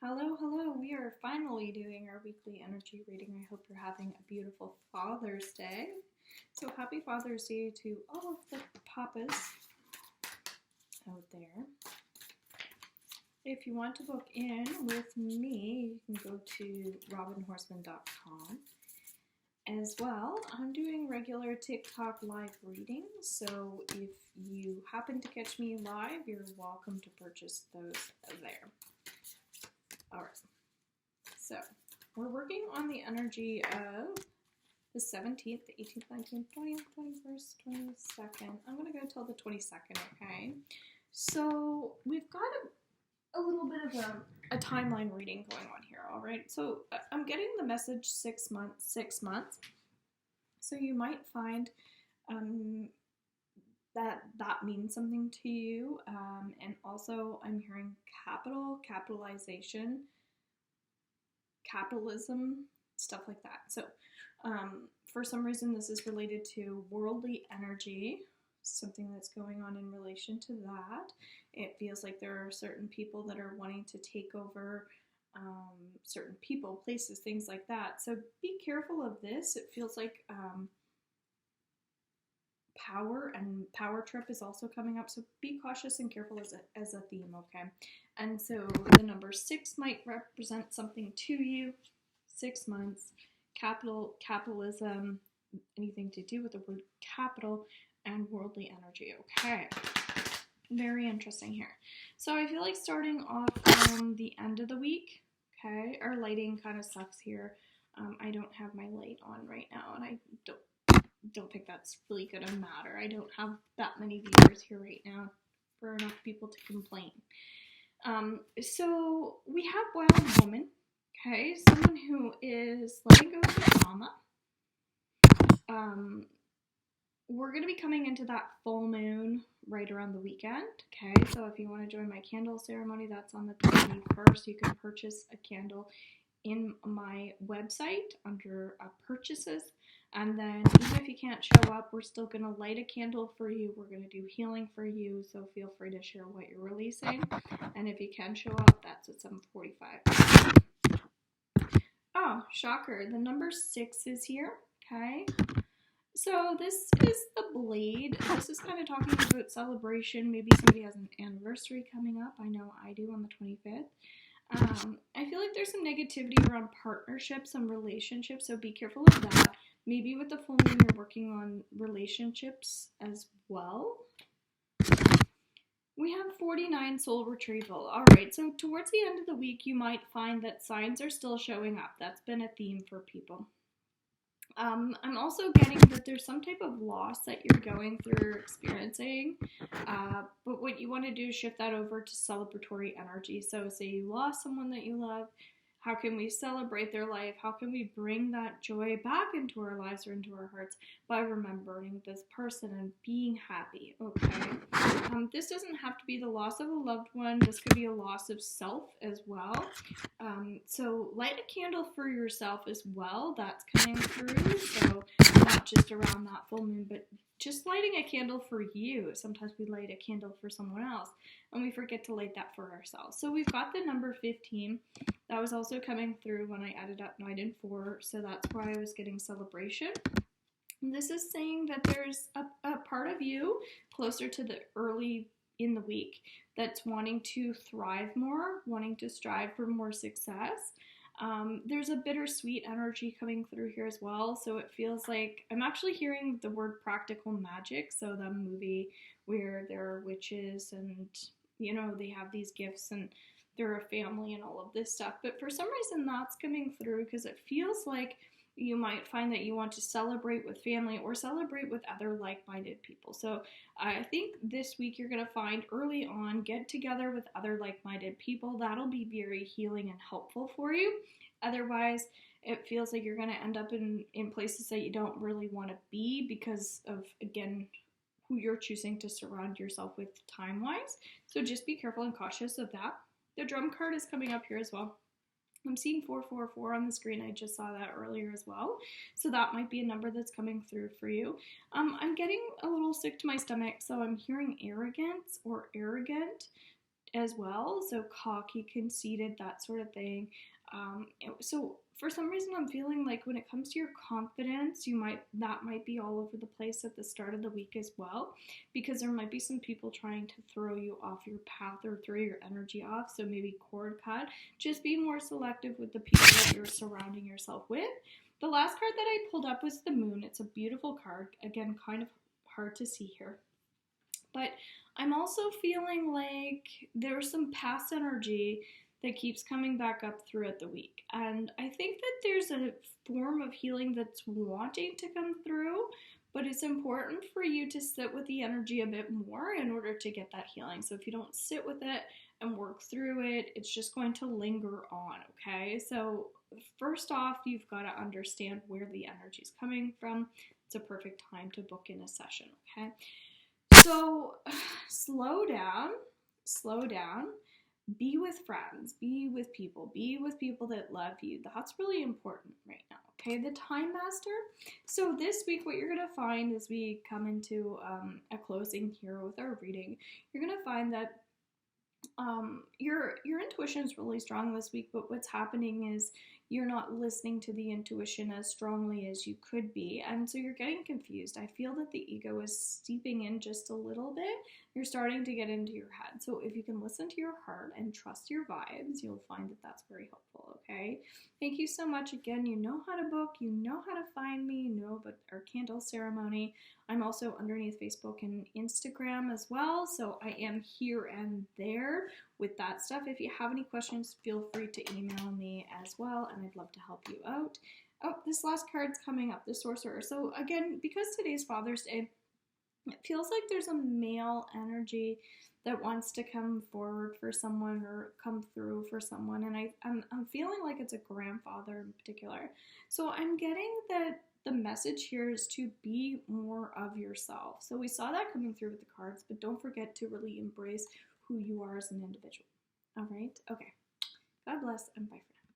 Hello, hello. We are finally doing our weekly energy reading. I hope you're having a beautiful Father's Day. So happy Father's Day to all of the papas out there. If you want to book in with me, you can go to robinhorseman.com. As well, I'm doing regular TikTok live readings, so if you happen to catch me live, you're welcome to purchase those there. Alright. So, we're working on the energy of the 17th, the 18th, 19th, 20th, 21st, 22nd. I'm going to go till the 22nd, okay? So, we've got a little bit of a timeline reading going on here, all right? So, I'm getting the message 6 months, 6 months. So, you might find that means something to you. And also, I'm hearing capitalization, capitalism, stuff like that. So for some reason this is related to worldly energy, something that's going on in relation to that. It feels like there are certain people that are wanting to take over certain people, places, things like that. So be careful of this. It feels like power and power trip is also coming up, so be cautious and careful as a theme, okay? And so the number 6 might represent something to you. 6 months, capitalism, anything to do with the word capital, and worldly energy, okay? Very interesting here. So I feel like starting off on the end of the week, okay? Our lighting kind of sucks here. I don't have my light on right now, and I don't think that's really gonna matter. I don't have that many viewers here right now for enough people to complain. So we have wild woman, okay, someone who is letting go of the trauma. We're gonna be coming into that full moon right around the weekend, okay? So if you want to join my candle ceremony, that's on the 21st. You can purchase a candle in my website under purchases. And then even if you can't show up, we're still going to light a candle for you. We're going to do healing for you, so feel free to share what you're releasing. And if you can show up, that's at 7:45. Oh, shocker. The number 6 is here, okay? So this is the blade. This is kind of talking about celebration. Maybe somebody has an anniversary coming up. I know I do on the 25th. I feel like there's some negativity around partnerships and relationships, so be careful of that. Maybe with the full moon, you're working on relationships as well. We have 49 soul retrieval. All right, so towards the end of the week, you might find that signs are still showing up. That's been a theme for people. I'm also getting that there's some type of loss that you're going through or experiencing, but what you want to do is shift that over to celebratory energy. So say you lost someone that you love, how can we celebrate their life? How can we bring that joy back into our lives or into our hearts by remembering this person and being happy, okay? This doesn't have to be the loss of a loved one. This could be a loss of self as well. So light a candle for yourself as well. That's coming through. So not just around that full moon, but just lighting a candle for you. Sometimes we light a candle for someone else, and we forget to light that for ourselves. So we've got the number 15. That was also coming through when I added up 9 and 4, so that's why I was getting celebration. And this is saying that there's a part of you closer to the early in the week that's wanting to thrive more, wanting to strive for more success. There's a bittersweet energy coming through here as well, so it feels like I'm actually hearing the word practical magic. So the movie where there are witches and, you know, they have these gifts and they're a family and all of this stuff, but for some reason that's coming through because it feels like you might find that you want to celebrate with family or celebrate with other like-minded people. So I think this week you're going to find early on, get together with other like-minded people. That'll be very healing and helpful for you. Otherwise, it feels like you're going to end up in places that you don't really want to be because of, again, who you're choosing to surround yourself with time-wise. So just be careful and cautious of that. The drum card is coming up here as well. I'm seeing 444 on the screen. I just saw that earlier as well. So that might be a number that's coming through for you. I'm getting a little sick to my stomach, so I'm hearing arrogance or arrogant. as well. So cocky, conceited, that sort of thing. So for some reason, I'm feeling like when it comes to your confidence, that might be all over the place at the start of the week as well, because there might be some people trying to throw you off your path or throw your energy off. So maybe cord cut. Just be more selective with the people that you're surrounding yourself with. The last card that I pulled up was the Moon. It's a beautiful card. Again, kind of hard to see here. But I'm also feeling like there's some past energy that keeps coming back up throughout the week. And I think that there's a form of healing that's wanting to come through, but it's important for you to sit with the energy a bit more in order to get that healing. So if you don't sit with it and work through it, it's just going to linger on, okay? So first off, you've got to understand where the energy is coming from. It's a perfect time to book in a session, okay? So slow down, be with friends, be with people that love you. That's really important right now, okay? The Time Master. So this week, what you're going to find as we come into a closing here with our reading, you're going to find that your intuition is really strong this week, but what's happening is you're not listening to the intuition as strongly as you could be, and so you're getting confused. I feel that the ego is seeping in just a little bit. You're starting to get into your head. So if you can listen to your heart and trust your vibes, you'll find that that's very helpful, okay? Thank you so much again. You know how to book, you know how to find me, you know about our candle ceremony. I'm also underneath Facebook and Instagram as well, so I am here and there with that stuff. If you have any questions, feel free to email me as well, and I'd love to help you out. Oh, this last card's coming up, the Sorcerer. So again, because today's Father's Day, it feels like there's a male energy that wants to come forward for someone or come through for someone, and I'm feeling like it's a grandfather in particular. So I'm getting that the message here is to be more of yourself. So we saw that coming through with the cards, but don't forget to really embrace who you are as an individual. All right? Okay. God bless and bye for now.